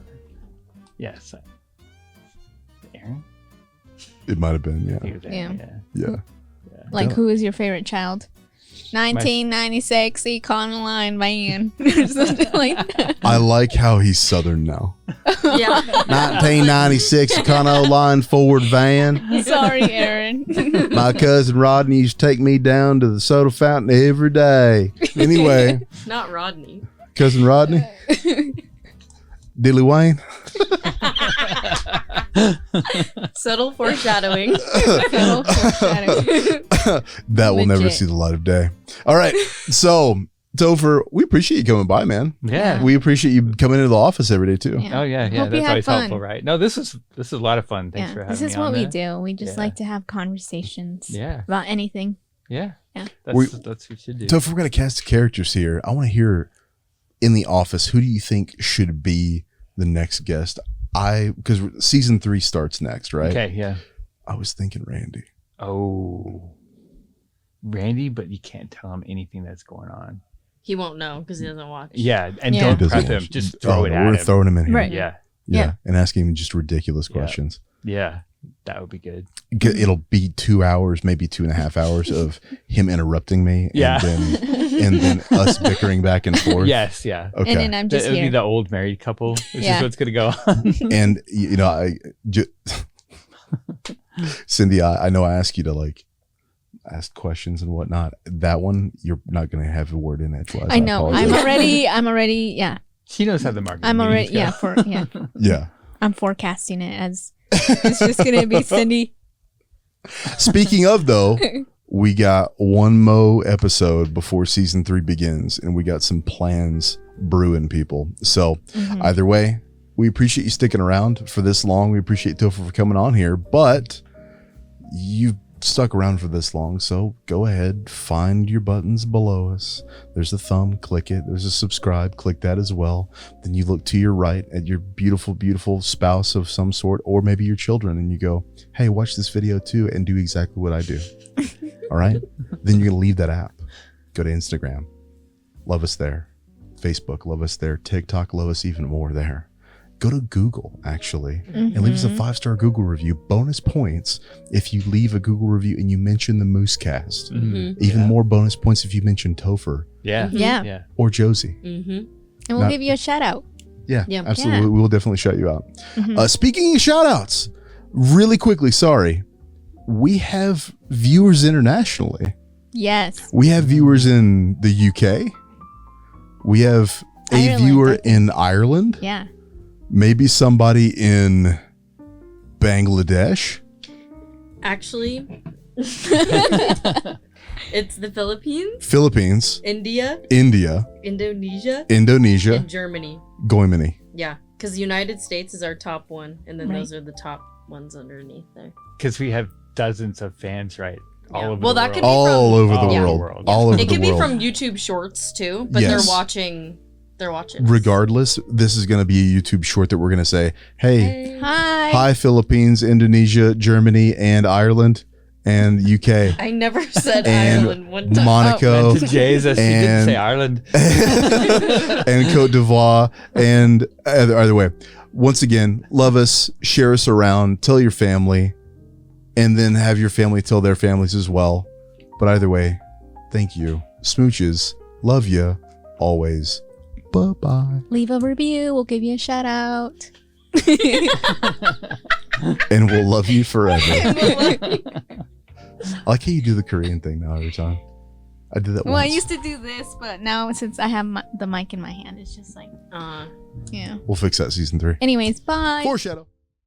Yes. Aaron? It might have been. He Yeah. was there, Yeah. Yeah. Like, Yeah. who is your favorite child? 1996 Econoline van. Or something like that. I like how he's Southern now. Yeah. 1996 Econoline Ford van. Sorry, Aaron. My cousin Rodney used to take me down to the soda fountain every day. Anyway, Not Rodney. cousin Rodney, Dilly Wayne. Subtle foreshadowing. Little foreshadowing. That will never Legit. see the light of day. All right. So, Topher, we appreciate you coming by, man. Yeah. We appreciate you coming into the office every day, too. Yeah. Oh yeah, yeah. Hope you That's had always fun. helpful, right? No, this is a lot of fun. Thanks for Yeah, having this me is on what we there. do. We just Yeah. like to have conversations Yeah, about anything. yeah. Yeah. We- That's what we should do. Topher, we're going to cast the characters here. I want to hear in the office, who do you think should be the next guest? Because season 3 starts next, right? Okay, yeah. I was thinking Randy. Oh, Randy, but you can't tell him anything that's going on. He won't know because he doesn't watch. Yeah, and Yeah. don't He doesn't prep him. watch. Just throw it no, at we're him. throwing him in here. Right. Yeah, Yeah. And asking him just ridiculous Yeah. questions. yeah. That would be good. It'll be 2 hours, maybe 2.5 hours of him interrupting me. Yeah. And then us bickering back and forth. Yes, yeah. Okay. And then I'm just It would be here. the old married couple. This Yeah. is what's gonna go on. And Cindy, I know I ask you to like ask questions and whatnot. That one, you're not going to have a word in it. I know. I'm apologize. already. Yeah. She knows how the marketing. I'm already. meetings go. Yeah. Yeah. I'm forecasting it as it's just gonna be Cindy. Speaking of, though, we got one more episode before season 3 begins, and we got some plans brewing, people. So either way, we appreciate you sticking around for this long. We appreciate Topher for coming on here, but you've stuck around for this long, so go ahead, find your buttons below us. There's a thumb, click it. There's a subscribe, click that as well. Then you look to your right at your beautiful, beautiful spouse of some sort, or maybe your children, and you go, hey, watch this video too, and do exactly what I do. All right? Then you're going to leave that app. Go to Instagram. Love us there. Facebook, love us there. TikTok, love us even more there. Go to Google, actually, and leave us a 5-star Google review. Bonus points if you leave a Google review and you mention the MooseCast. Even Yeah. more bonus points if you mention Topher Yeah. Yeah. Yeah. or Josie. Mm-hmm. And we'll Not- give you a shout out. Yeah, Yeah. absolutely. Yeah. We will definitely shout you out. Mhm. Speaking of shout outs, really quickly, sorry. We have viewers internationally. Yes. We have viewers in the UK. We have a Ireland, viewer I think. in Ireland. Yeah. Maybe somebody in Bangladesh. Actually, it's the Philippines, Philippines, India, India, Indonesia, Indonesia, and Germany. Goimini. Yeah, because the United States is our top one, and then Right. those are the top ones underneath there. Because we have dozens of fans right all over Well, the that world. could be All from, over the yeah. world. All over It the could be world. from YouTube Shorts too, but Yes. they're watching. They're watching. us. Regardless, this is going to be a YouTube short that we're going to say, hey, Hi. hi, Philippines, Indonesia, Germany, and Ireland, and UK. I never said And Ireland one time. Monaco. Went to Jay's, she didn't and- say Ireland. and Cote d'Ivoire, and either way. Once again, love us, share us around, tell your family, and then have your family tell their families as well. But either way, thank you. Smooches. Love you. Always. Bye-bye. Leave a review. We'll give you a shout out. And we'll love you forever. I like how you do the Korean thing now every time. I did that Well, I once. used to do this, but now since I have the mic in my hand, it's just like, Uh, yeah. We'll fix that season 3. Anyways, bye. Foreshadow.